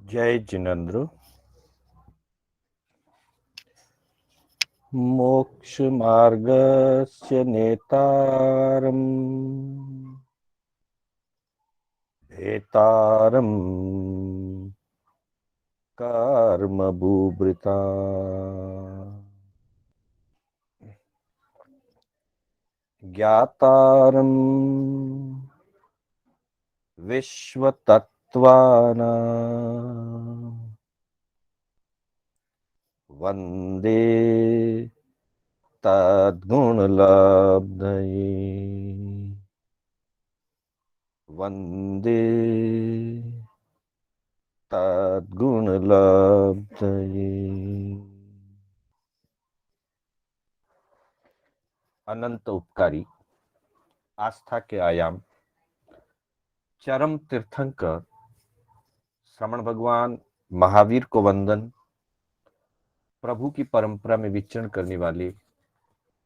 जय जिनेन्द्र। मोक्ष मार्गस्य नेतारम् भेतारम् कर्मभूभृता ज्ञातारम् विश्वतत्त्वानाम् वन्दे तद्गुणलब्धये। वन्दे तद्गुणलब्धये। अनंत उपकारी आस्था के आयाम चरम तीर्थंकर श्रमण भगवान महावीर को वंदन। प्रभु की परंपरा में विचरण करने वाले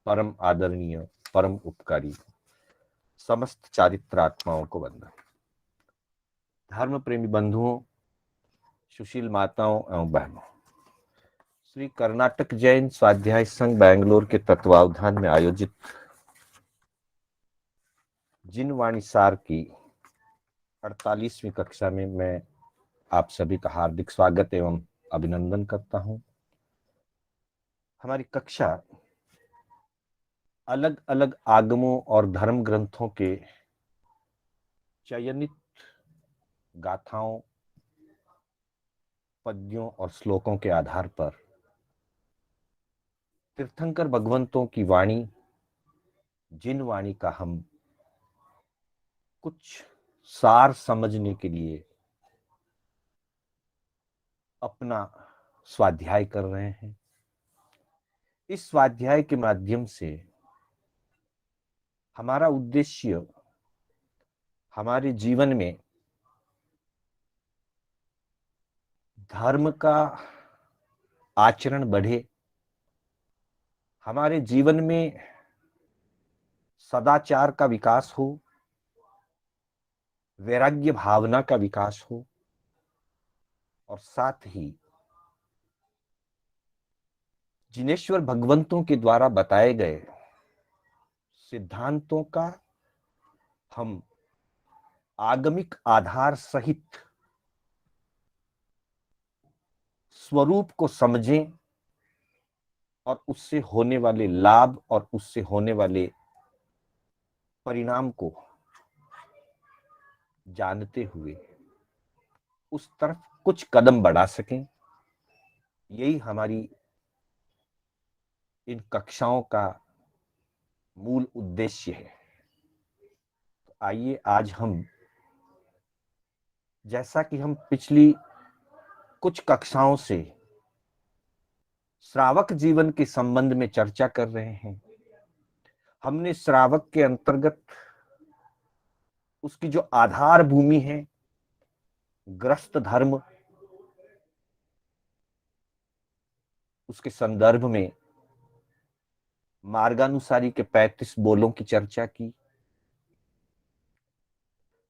परम आदरणीय परम उपकारी समस्त चारित्रात्माओं को वंदन। धर्म प्रेमी बंधुओं, सुशील माताओं एवं बहनों, श्री कर्नाटक जैन स्वाध्याय संघ बैंगलोर के तत्वावधान में आयोजित जिन वाणी सार की 48वीं कक्षा में मैं आप सभी का हार्दिक स्वागत एवं अभिनंदन करता हूं। हमारी कक्षा अलग अलग आगमों और धर्म ग्रंथों के चयनित गाथाओं, पद्यों और श्लोकों के आधार पर तीर्थंकर भगवंतों की वाणी, जिन वाणी का हम कुछ सार समझने के लिए अपना स्वाध्याय कर रहे हैं। इस स्वाध्याय के माध्यम से हमारा उद्देश्य हमारे जीवन में धर्म का आचरण बढ़े, हमारे जीवन में सदाचार का विकास हो, वैराग्य भावना का विकास हो और साथ ही जिनेश्वर भगवंतों के द्वारा बताए गए सिद्धांतों का हम आगमिक आधार सहित स्वरूप को समझें और उससे होने वाले लाभ और उससे होने वाले परिणाम को जानते हुए उस तरफ कुछ कदम बढ़ा सकें। यही हमारी इन कक्षाओं का मूल उद्देश्य है। तो आइए आज हम, जैसा कि हम पिछली कुछ कक्षाओं से श्रावक जीवन के संबंध में चर्चा कर रहे हैं, हमने श्रावक के अंतर्गत उसकी जो आधार भूमि है गृहस्थ धर्म, उसके संदर्भ में मार्गानुसारी के 35 बोलों की चर्चा की।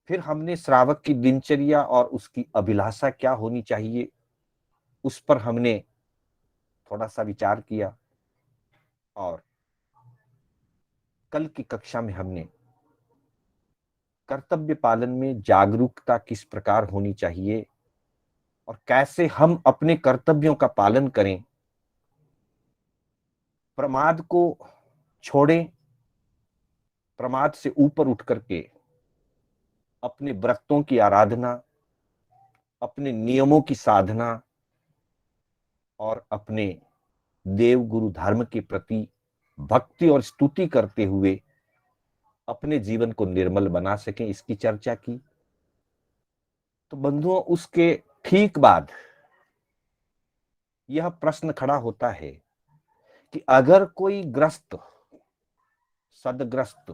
फिर हमने श्रावक की दिनचर्या और उसकी अभिलाषा क्या होनी चाहिए उस पर हमने थोड़ा सा विचार किया। और कल की कक्षा में हमने कर्तव्य पालन में जागरूकता किस प्रकार होनी चाहिए और कैसे हम अपने कर्तव्यों का पालन करें, प्रमाद को छोड़ें, प्रमाद से ऊपर उठ करके अपने व्रतों की आराधना, अपने नियमों की साधना और अपने देव गुरु धर्म के प्रति भक्ति और स्तुति करते हुए अपने जीवन को निर्मल बना सकें, इसकी चर्चा की। तो बंधुओं, उसके ठीक बाद यह प्रश्न खड़ा होता है कि अगर कोई ग्रस्त, सदग्रस्त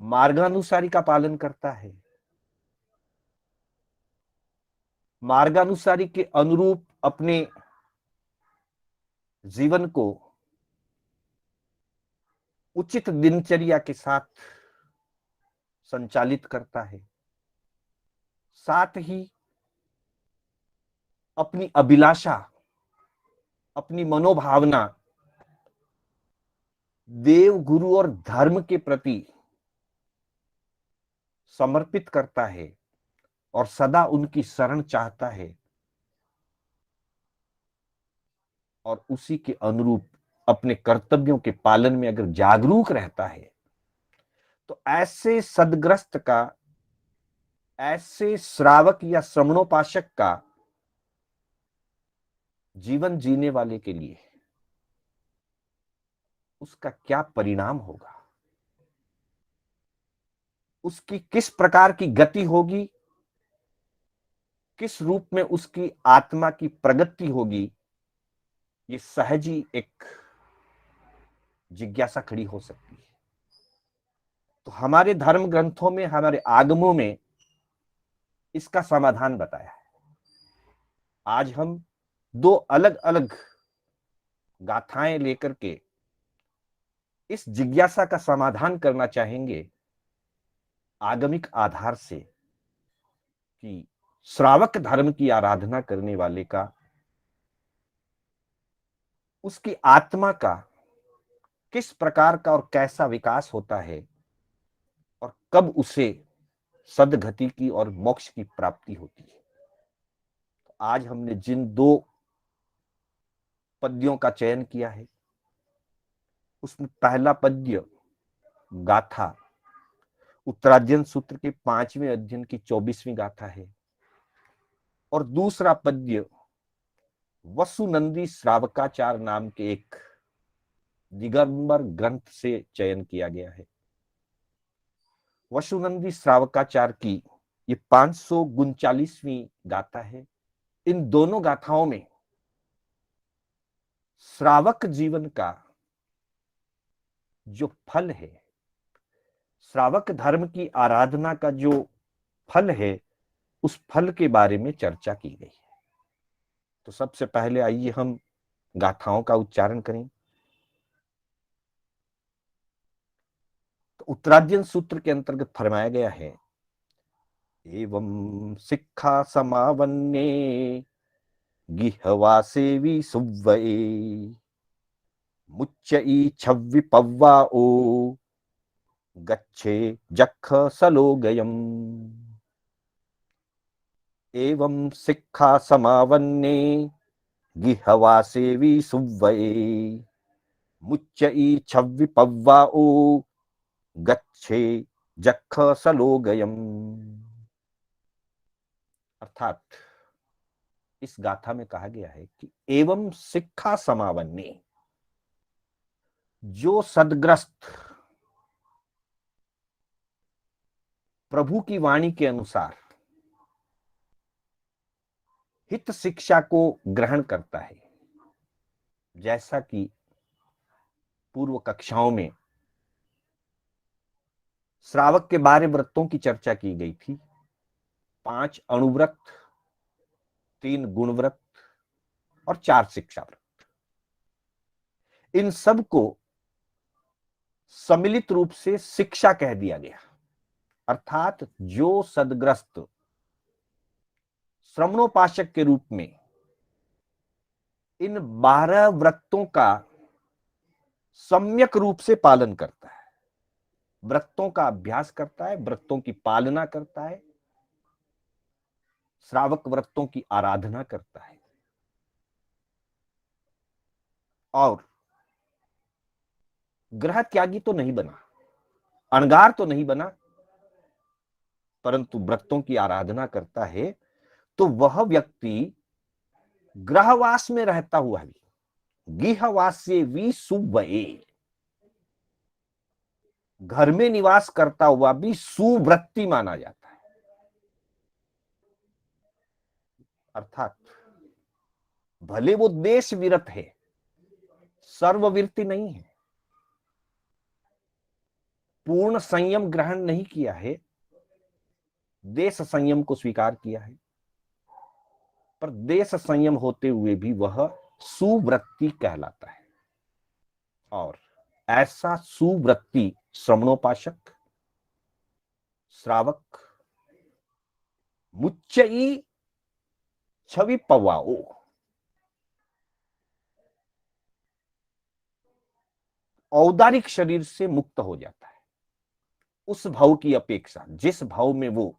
मार्गानुसारी का पालन करता है, मार्गानुसारी के अनुरूप अपने जीवन को उचित दिनचर्या के साथ संचालित करता है, साथ ही अपनी अभिलाषा, अपनी मनोभावना देव, गुरु और धर्म के प्रति समर्पित करता है और सदा उनकी शरण चाहता है और उसी के अनुरूप अपने कर्तव्यों के पालन में अगर जागरूक रहता है, तो ऐसे सदग्रस्त का, ऐसे श्रावक या श्रमणोपासक का जीवन जीने वाले के लिए उसका क्या परिणाम होगा, उसकी किस प्रकार की गति होगी, किस रूप में उसकी आत्मा की प्रगति होगी, ये सहज ही एक जिज्ञासा खड़ी हो सकती है। तो हमारे धर्म ग्रंथों में, हमारे आगमों में इसका समाधान बताया है। आज हम दो अलग अलग गाथाएं लेकर के इस जिज्ञासा का समाधान करना चाहेंगे आगमिक आधार से, कि श्रावक धर्म की आराधना करने वाले का, उसकी आत्मा का किस प्रकार का और कैसा विकास होता है और कब उसे सदगति की और मोक्ष की प्राप्ति होती है। तो आज हमने जिन दो पद्यों का चयन किया है, उसमें पहला पद्य गाथा उत्तरार्जुन सूत्र के 5वें अध्ययन की 24वीं गाथा है और दूसरा पद्य वसुनंदी श्रावकाचार नाम के एक दिगंबर ग्रंथ से चयन किया गया है। वसुनंदी श्रावकाचार की ये 539वीं गाथा है। इन दोनों गाथाओं में श्रावक जीवन का जो फल है, श्रावक धर्म की आराधना का जो फल है, उस फल के बारे में चर्चा की गई है। तो सबसे पहले आइए हम गाथाओं का उच्चारण करें। तो उत्तरार्जुन सूत्र के अंतर्गत फरमाया गया है, एवं सिक्खा समावन्ने गिहवासेवी सुव्वये मुच्चई छव्वि पव्वा ओ गच्छे जख सलोगयम्। एवं सिक्खा समावन्ने गिहवासेवी सुव्वये मुच्चई छव्वि पव्वा ओ गच्छे जख सलोगयम्। अर्थात इस गाथा में कहा गया है कि एवं सिक्खा समावन्ने, जो सदग्रस्त प्रभु की वाणी के अनुसार हित शिक्षा को ग्रहण करता है, जैसा कि पूर्व कक्षाओं में श्रावक के 12 व्रतों की चर्चा की गई थी। 5 अणुव्रत, 3 गुणव्रत और 4 शिक्षा व्रत। इन सब को सम्मिलित रूप से शिक्षा कह दिया गया। अर्थात जो सदग्रस्त श्रमणोपासक के रूप में इन 12 व्रतों का सम्यक रूप से पालन करता है, व्रतों का अभ्यास करता है, व्रतों की पालना करता है, श्रावक व्रतों की आराधना करता है और ग्रह त्यागी तो नहीं बना, अणगार तो नहीं बना, परंतु व्रतों की आराधना करता है, तो वह व्यक्ति ग्रहवास में रहता हुआ भी, गिहवास्य वी सुव्वये, घर में निवास करता हुआ भी सुव्रती माना जाता है। अर्थात भले वो देश विरत है, सर्वविरति नहीं है, पूर्ण संयम ग्रहण नहीं किया है, देश संयम को स्वीकार किया है, पर देश संयम होते हुए भी वह सुव्रती कहलाता है। और ऐसा सुव्रती श्रमणोपासक, श्रावक मुच्चई छवि पवाओ, औदारिक शरीर से मुक्त हो जाता है। उस भाव की अपेक्षा, जिस भाव में वो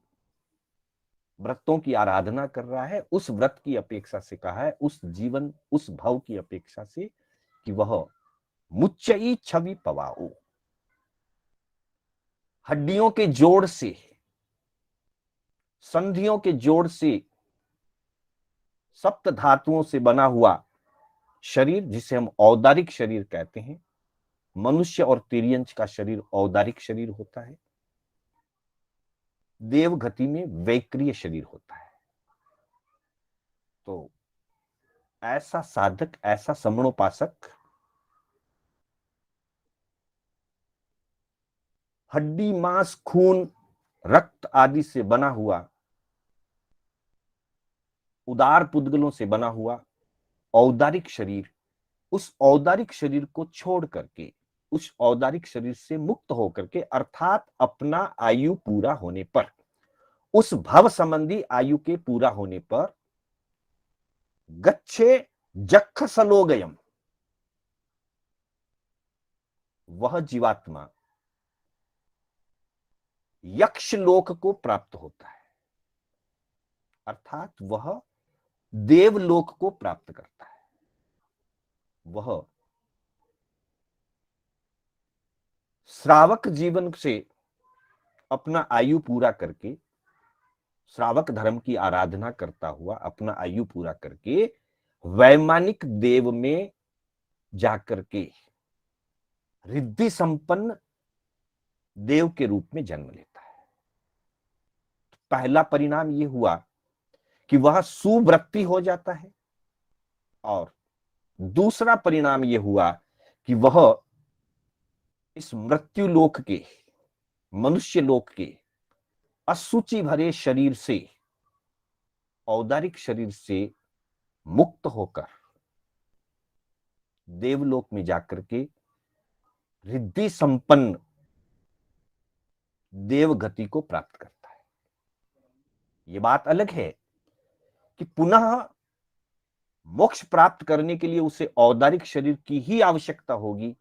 व्रतों की आराधना कर रहा है, उस व्रत की अपेक्षा से कहा है, उस जीवन, उस भाव की अपेक्षा से कि वह मुच्चई छवि पवाओ, हड्डियों के जोड़ से, संधियों के जोड़ से, सप्त धातुओं से बना हुआ शरीर, जिसे हम औदारिक शरीर कहते हैं। मनुष्य और तिर्यंच का शरीर औदारिक शरीर होता है, देवगति में वैक्रिय शरीर होता है। तो ऐसा साधक, ऐसा समणोपासक हड्डी, मांस, खून, रक्त आदि से बना हुआ, उदार पुद्गलों से बना हुआ औदारिक शरीर, उस औदारिक शरीर को छोड़ करके, उस औदारिक शरीर से मुक्त होकर के, अर्थात अपना आयु पूरा होने पर, उस भव संबंधी आयु के पूरा होने पर, गच्छे जक्ख सलोगयम, वह जीवात्मा यक्ष लोक को प्राप्त होता है, अर्थात वह देवलोक को प्राप्त करता है। वह श्रावक जीवन से अपना आयु पूरा करके, श्रावक धर्म की आराधना करता हुआ अपना आयु पूरा करके, वैमानिक देव में जाकर के रिद्धि संपन्न देव के रूप में जन्म लेता है। पहला परिणाम यह हुआ कि वह सुव्रती हो जाता है, और दूसरा परिणाम यह हुआ कि वह इस मृत्यु लोक के, मनुष्य लोक के असुचि भरे शरीर से, औदारिक शरीर से मुक्त होकर देवलोक में जाकर के रिद्धि संपन्न देवगति को प्राप्त करता है। यह बात अलग है कि पुनः मोक्ष प्राप्त करने के लिए उसे औदारिक शरीर की ही आवश्यकता होगी,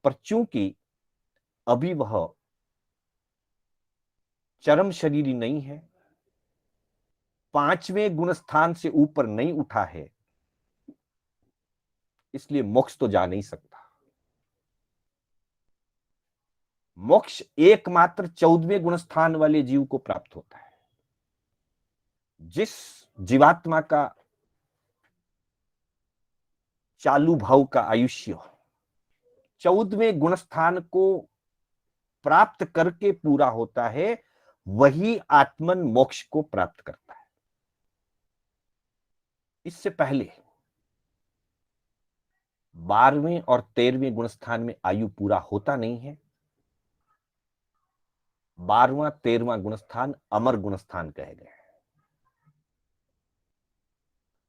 पर चूंकि अभी वह चरम शरीरी नहीं है, पांचवें गुणस्थान से ऊपर नहीं उठा है, इसलिए मोक्ष तो जा नहीं सकता। मोक्ष एकमात्र 14वें गुणस्थान वाले जीव को प्राप्त होता है। जिस जीवात्मा का चालू भाव का आयुष्य 14वें गुणस्थान को प्राप्त करके पूरा होता है, वही आत्मन मोक्ष को प्राप्त करता है। इससे पहले 12वें और 13वें गुणस्थान में आयु पूरा होता नहीं है। 12वां 13वां गुणस्थान अमर गुणस्थान कहे गए हैं,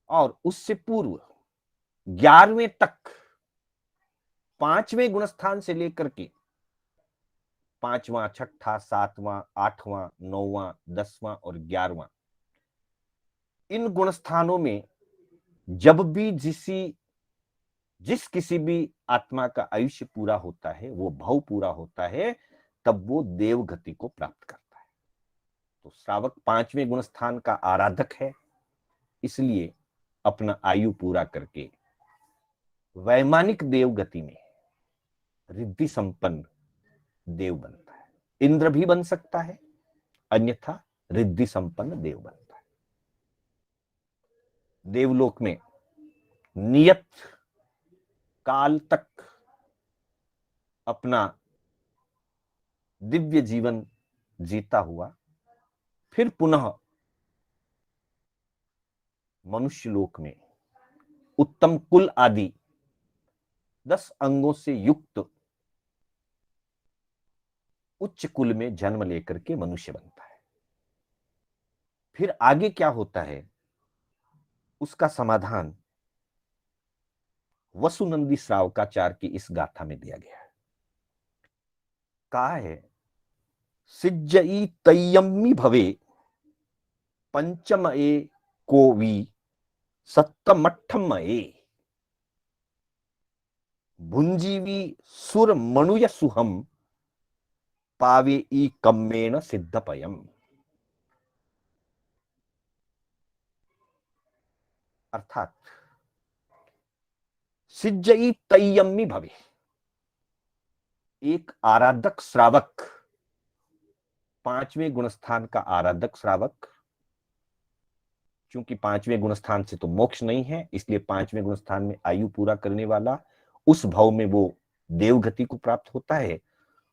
और उससे पूर्व 11वें तक 5वें गुणस्थान से लेकर के 5वां, 6ठा, 7वां, 8वां, 9वां, 10वां और 11वां, इन गुणस्थानों में जब भी जिस किसी भी आत्मा का आयुष्य पूरा होता है, वो भाव पूरा होता है, तब वो देवगति को प्राप्त करता है। तो श्रावक 5वें गुणस्थान का आराधक है, इसलिए अपना आयु पूरा करके वैमानिक देवगति में रिद्धि संपन्न देव बनता है। इंद्र भी बन सकता है, अन्यथा रिद्धि संपन्न देव बनता है। देवलोक में नियत काल तक अपना दिव्य जीवन जीता हुआ फिर पुनः मनुष्य लोक में उत्तम कुल आदि 10 अंगों से युक्त उच्च कुल में जन्म लेकर के मनुष्य बनता है। फिर आगे क्या होता है, उसका समाधान वसुनंदी श्रावकाचार्य की इस गाथा में दिया गया है। कहा है, सिज्जई तय्यम्मी भवे पंचम ए कोवी सत्तमठ्ठमये भुंजीवी सुर मणुय सुहम पावे ई कम्मेण सिद्धपयम। अर्थात सिज्जई तय्यम्मी भवे, एक आराधक श्रावक, पांचवें गुणस्थान का आराधक श्रावक, क्योंकि पांचवें गुणस्थान से तो मोक्ष नहीं है, इसलिए पांचवें गुणस्थान में आयु पूरा करने वाला उस भाव में वो देवगति को प्राप्त होता है।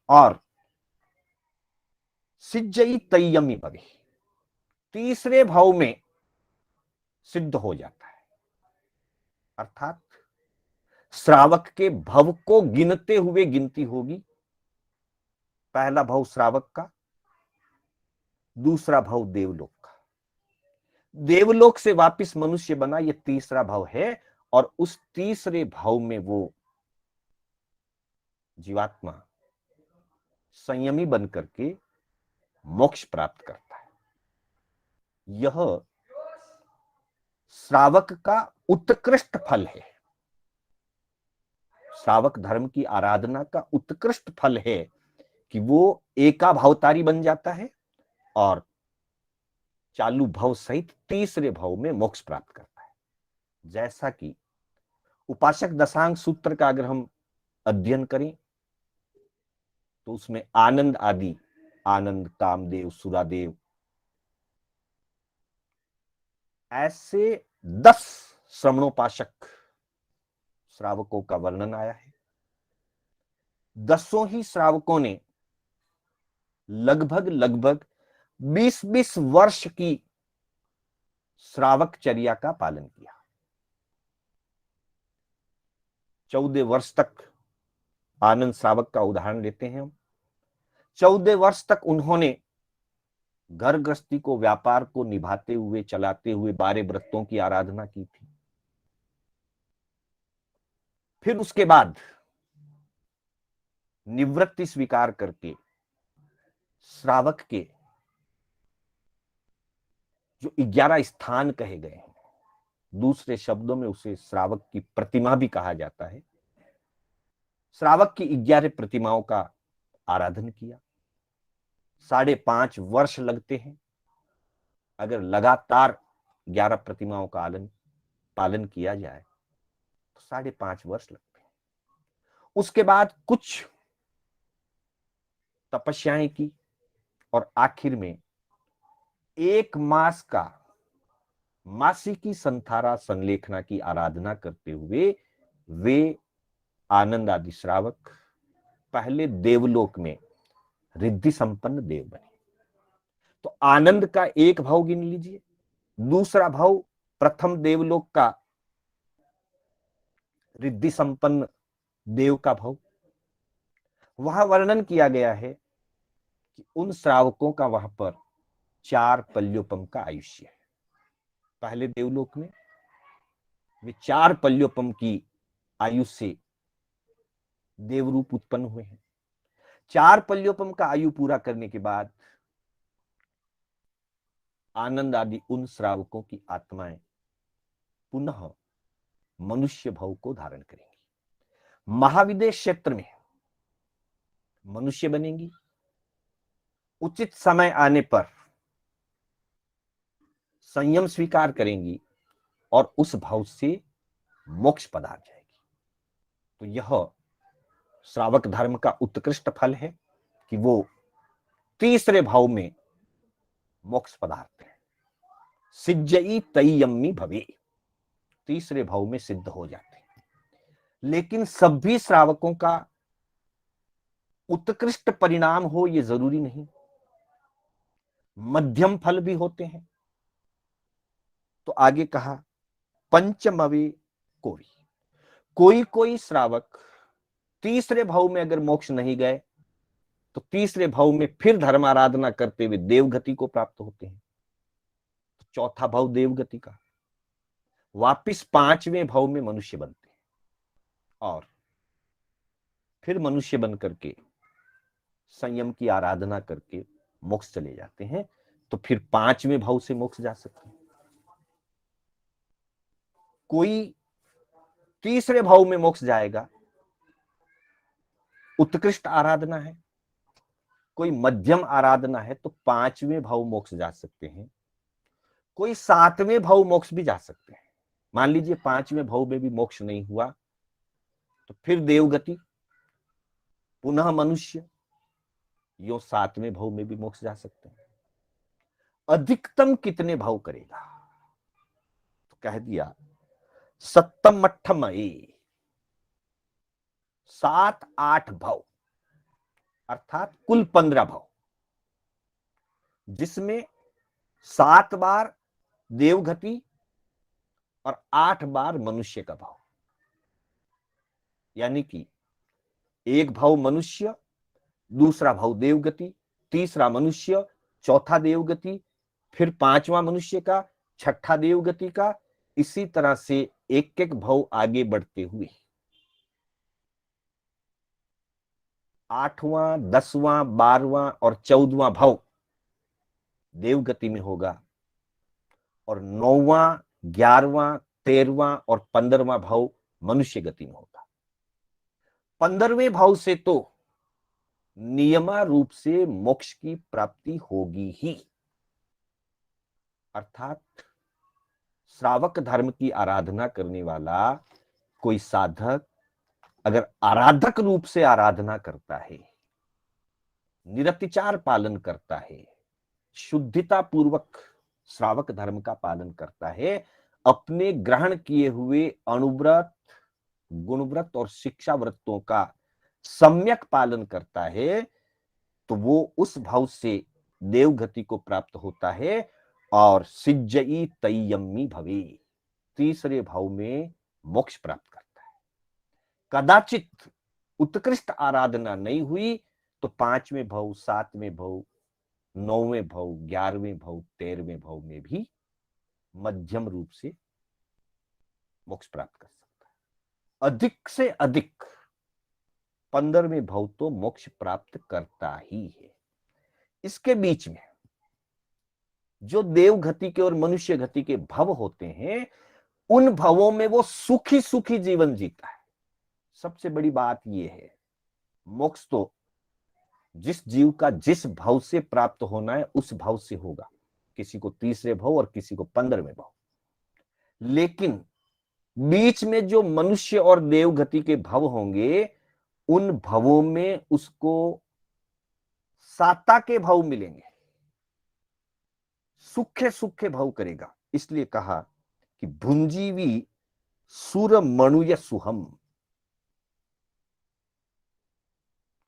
और सिज्जई तय्यम्मी भवे, तीसरे भाव में सिद्ध हो जाता है। अर्थात श्रावक के भव को गिनते हुए गिनती होगी। पहला भाव श्रावक का, दूसरा भाव देवलोक का, देवलोक से वापिस मनुष्य बना, यह तीसरा भाव है। और उस तीसरे भाव में वो जीवात्मा संयमी बन करके मोक्ष प्राप्त करता है। यह श्रावक का उत्कृष्ट फल है, श्रावक धर्म की आराधना का उत्कृष्ट फल है कि वो एकाभावतारी बन जाता है और चालू भाव सहित तीसरे भाव में मोक्ष प्राप्त करता है। जैसा कि उपासक दशांग सूत्र का अगर हम अध्ययन करें तो उसमें आनंद आदि, आनंद, कामदेव, सुरादेव, ऐसे 10 श्रवणोपासक श्रावकों का वर्णन आया है। 10 ही श्रावकों ने लगभग 20-20 वर्ष की श्रावक चर्या का पालन किया। 14 वर्ष तक आनंद श्रावक का उदाहरण लेते हैं हम। 14 वर्ष तक उन्होंने घर गृहस्थी को, व्यापार को निभाते हुए, चलाते हुए 12 व्रतों की आराधना की थी। फिर उसके बाद निवृत्ति स्वीकार करके श्रावक के जो 11 स्थान कहे गए हैं, दूसरे शब्दों में उसे श्रावक की प्रतिमा भी कहा जाता है, श्रावक की 11 प्रतिमाओं का आराधन किया। 5.5 वर्ष लगते हैं अगर लगातार 11 प्रतिमाओं का पालन किया जाए तो 5.5 वर्ष लगते हैं। उसके बाद कुछ तपस्याएं की और आखिर में 1 मास का मासिकी संथारा संलेखना की आराधना करते हुए वे आनंद आदि श्रावक पहले देवलोक में रिद्धि संपन्न देव बने। तो आनंद का एक भाव गिन लीजिए, दूसरा भाव प्रथम देवलोक का रिद्धि संपन्न देव का भाव। वहां वर्णन किया गया है कि उन श्रावकों का वहां पर 4 पल्योपम का आयुष्य है। पहले देवलोक में वे 4 पल्योपम की आयु से देवरूप उत्पन्न हुए हैं। 4 पल्योपम का आयु पूरा करने के बाद आनंद आदि उन श्रावकों की आत्माएं पुनः मनुष्य भाव को धारण करेंगी, महाविदेश क्षेत्र में मनुष्य बनेंगी। उचित समय आने पर संयम स्वीकार करेंगी और उस भाव से मोक्ष पधार जाएगी। तो यह श्रावक धर्म का उत्कृष्ट फल है कि वो तीसरे भाव में मोक्ष पधारते हैं। सिज्जई तय्यम्मी भवे, तीसरे भाव में सिद्ध हो जाते हैं। लेकिन सभी श्रावकों का उत्कृष्ट परिणाम हो ये जरूरी नहीं, मध्यम फल भी होते हैं। तो आगे कहा पंचमवे कोई, कोई कोई श्रावक तीसरे भाव में अगर मोक्ष नहीं गए तो तीसरे भाव में फिर धर्म आराधना करते हुए देवगति को प्राप्त होते हैं। तो चौथा भाव देवगति का, वापिस 5वें भाव में मनुष्य बनते हैं और फिर मनुष्य बन करके संयम की आराधना करके मोक्ष चले जाते हैं। तो फिर 5वें भाव से मोक्ष जा सकते हैं। कोई तीसरे भाव में मोक्ष जाएगा, उत्कृष्ट आराधना है। कोई मध्यम आराधना है तो पांचवें भाव मोक्ष जा सकते हैं। कोई सातवें भाव मोक्ष भी जा सकते हैं। मान लीजिए पांचवें भाव में भी मोक्ष नहीं हुआ तो फिर देवगति, पुनः मनुष्य, यो सातवें भाव में भी मोक्ष जा सकते हैं। अधिकतम कितने भाव करेगा? तो कह दिया सप्तम अट्ठम ए, 7-8 भाव, अर्थात कुल 15 भाव, जिसमें 7 बार देवगति और 8 बार मनुष्य का भाव। यानी कि एक भाव मनुष्य, दूसरा भाव देवगति, तीसरा मनुष्य, चौथा देवगति, फिर पांचवा मनुष्य का, छठा देवगति का, इसी तरह से एक एक भाव आगे बढ़ते हुए 8वां, 10वां, 12वां और 14वां भाव देवगति में होगा और 9वां, 11वां, 13वां और 15वां भाव मनुष्य गति में होगा। 15वें भाव से तो नियमा रूप से मोक्ष की प्राप्ति होगी ही। अर्थात श्रावक धर्म की आराधना करने वाला कोई साधक अगर आराधक रूप से आराधना करता है, निरतिचार पालन करता है, शुद्धता पूर्वक श्रावक धर्म का पालन करता है, अपने ग्रहण किए हुए अणुव्रत, गुणव्रत और शिक्षा व्रतों का सम्यक पालन करता है, तो वो उस भाव से देवगति को प्राप्त होता है और सिज्जई तय्यम्मी भवे, तीसरे भाव में मोक्ष प्राप्त करता है। कदाचित उत्कृष्ट आराधना नहीं हुई तो 5वें भाव, 7वें भाव, 9वें भाव, 11वें भाव, 13वें भाव में भी मध्यम रूप से मोक्ष प्राप्त कर सकता है। अधिक से अधिक 15वें भाव तो मोक्ष प्राप्त करता ही है। इसके बीच में जो देव गति के और मनुष्य गति के भव होते हैं, उन भवों में वो सुखी सुखी जीवन जीता है। सबसे बड़ी बात यह है, मोक्ष तो जिस जीव का जिस भाव से प्राप्त होना है उस भाव से होगा, किसी को तीसरे भाव और किसी को 15वें भाव। लेकिन बीच में जो मनुष्य और देव गति के भव होंगे, उन भवों में उसको साता के भाव मिलेंगे, सुखे सुखे भाव करेगा। इसलिए कहा कि भुंजीवी सुर मणुय सुहम,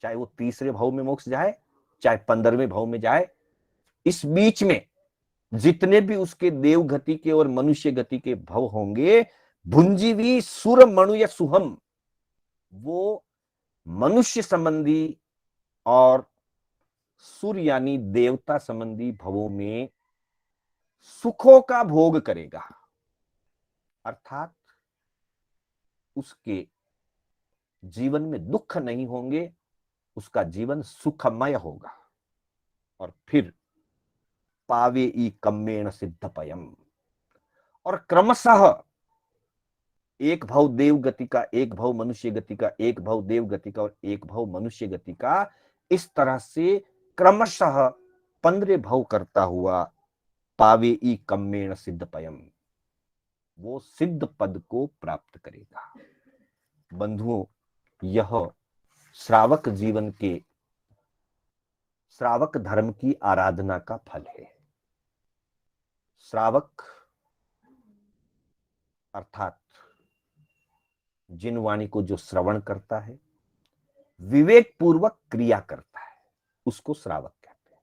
चाहे वो तीसरे भाव में मोक्ष जाए चाहे 15वें भाव में जाए, इस बीच में जितने भी उसके देव गति के और मनुष्य गति के भव होंगे, भुंजीवी सुर मणुय सुहम, वो मनुष्य संबंधी और सुर यानी देवता संबंधी भवों में सुखों का भोग करेगा। अर्थात उसके जीवन में दुख नहीं होंगे, उसका जीवन सुखमय होगा। और फिर पावे ई कम्मेण सिद्धपयम, और क्रमशः एक भाव देव गति का, एक भाव मनुष्य गति का, एक भाव देव गति का और एक भाव मनुष्य गति का, इस तरह से क्रमशः 15 भाव करता हुआ पावे ई कम्मेण सिद्धपयम, वो सिद्ध पद को प्राप्त करेगा। बंधुओं, यह श्रावक जीवन के, श्रावक धर्म की आराधना का फल है। श्रावक अर्थात जिन वाणी को जो श्रवण करता है, विवेक पूर्वक क्रिया करता है, उसको श्रावक कहते हैं।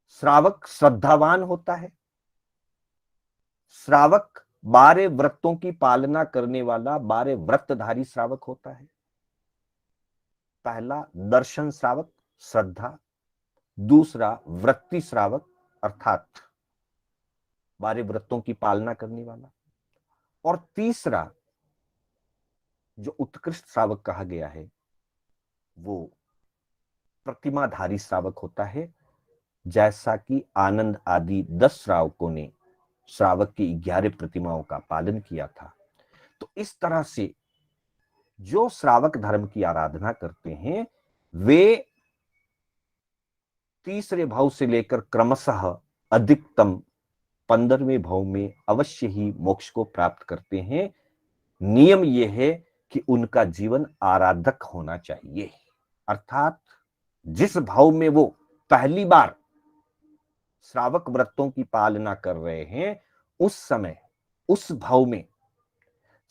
श्रावक श्रद्धावान होता है। श्रावक 12 व्रतों की पालना करने वाला 12 व्रतधारी श्रावक होता है। पहला दर्शन श्रावक, श्रद्धा। दूसरा वृत्ति श्रावक, अर्थात 12 व्रतों की पालना करने वाला। और तीसरा जो उत्कृष्ट श्रावक कहा गया है, वो प्रतिमाधारी श्रावक होता है, जैसा कि आनंद आदि 10 श्रावकों ने श्रावक की 11 प्रतिमाओं का पालन किया था। तो इस तरह से जो श्रावक धर्म की आराधना करते हैं वे तीसरे भाव से लेकर क्रमशः अधिकतम 15वें भाव में अवश्य ही मोक्ष को प्राप्त करते हैं। नियम यह है कि उनका जीवन आराधक होना चाहिए, अर्थात जिस भाव में वो पहली बार श्रावक व्रतों की पालना कर रहे हैं उस समय उस भाव में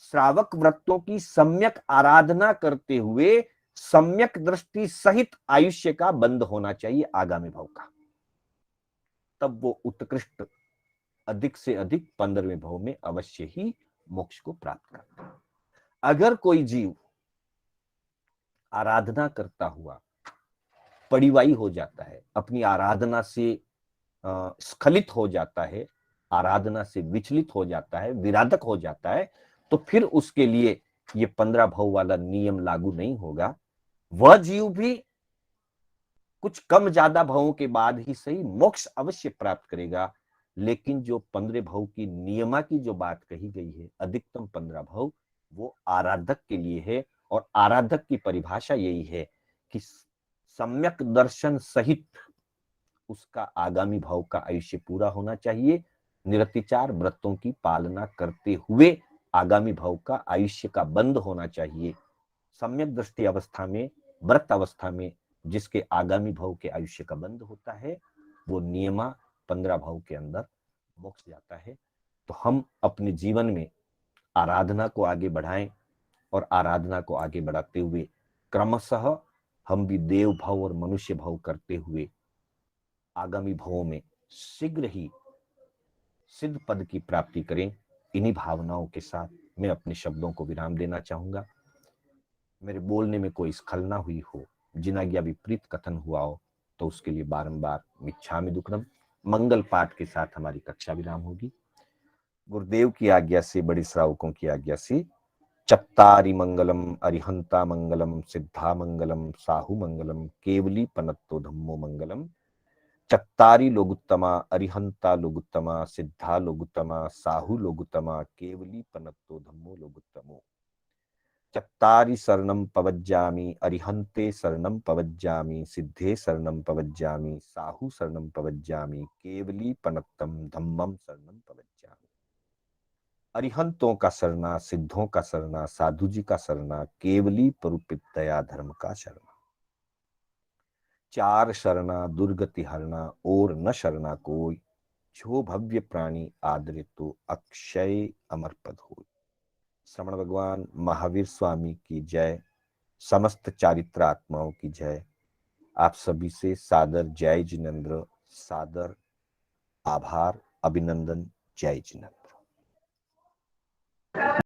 श्रावक व्रतों की सम्यक आराधना करते हुए सम्यक दृष्टि सहित आयुष्य का बंद होना चाहिए आगामी भाव का। तब वो उत्कृष्ट अधिक से अधिक 15वें भाव में अवश्य ही मोक्ष को प्राप्त करता है। अगर कोई जीव आराधना करता हुआ पड़िवाई हो जाता है, अपनी आराधना से स्खलित हो जाता है, आराधना से विचलित हो जाता है, विराधक हो जाता है, तो फिर उसके लिए ये 15 भाव वाला नियम लागू नहीं होगा। वह जीव भी कुछ कम ज्यादा भावों के बाद ही सही मोक्ष अवश्य प्राप्त करेगा, लेकिन जो 15 भाव की नियमा की जो बात कही गई है, अधिकतम 15 भाव, वो आराधक के लिए है। और आराधक की परिभाषा यही है कि सम्यक दर्शन सहित उसका आगामी भाव का आयुष्य पूरा होना चाहिए। निरतिचार व्रतों की पालना करते हुए आगामी भाव का आयुष्य का बंद होना चाहिए। सम्यक दृष्टि अवस्था में, व्रत अवस्था में जिसके आगामी भाव के आयुष्य का बंद होता है, वो नियमा 15 भाव के अंदर मोक्ष जाता है। तो हम अपने जीवन में आराधना को आगे बढ़ाएं और आराधना को आगे बढ़ाते हुए क्रमशः हम भी देव भाव और मनुष्य भाव करते हुए आगामी भावों में शीघ्र ही सिद्ध पद की प्राप्ति करें। इन्हीं भावनाओं के साथ मैं अपने शब्दों को विराम देना चाहूंगा। मेरे बोलने में कोई स्खलना हुई हो, जिनाज्ञा विपरीत कथन हुआ हो, तो उसके लिए बारंबार मिच्छामि दुक्कडम। मंगल पाठ के साथ हमारी कक्षा विराम होगी। गुरुदेव की आज्ञा से, बड़े श्रावकों की आज्ञा से, चत्तारि मंगलम अरिहंता मंगलम सिद्धा मंगलम साहु मंगलम केवली पनत्तो धम्मो मंगलम। चत्तारि लोगुत्तमा अरिहंता लोगुत्तमा सिद्धा लोगुत्तमा साहु लोगुत्तमा केवली पनत्तो धम्मो लोगुत्तमो। चत्तारि शरणं पवज्जामि अरिहन्ते शरणं पवज्जामि सिद्धे शरणं पवज्जामि साहु शरणं पवज्जामि केवली पनत्तम धम्मम शरणं पवज्जामि। अरिहंतों का शरणा, सिद्धों का शरणा, साधु जी का शरणा, केवली परुपित दया धर्म का शरणा। चार शरणा दुर्गति हरना और न शरणा कोई, जो भव्य प्राणी आदरे तो अक्षय अमर पद हो। श्रवण भगवान महावीर स्वामी की जय। समस्त चारित्र आत्माओं की जय। आप सभी से सादर जय जिनेन्द्र, सादर आभार, अभिनंदन। जय जिनेन्द्र।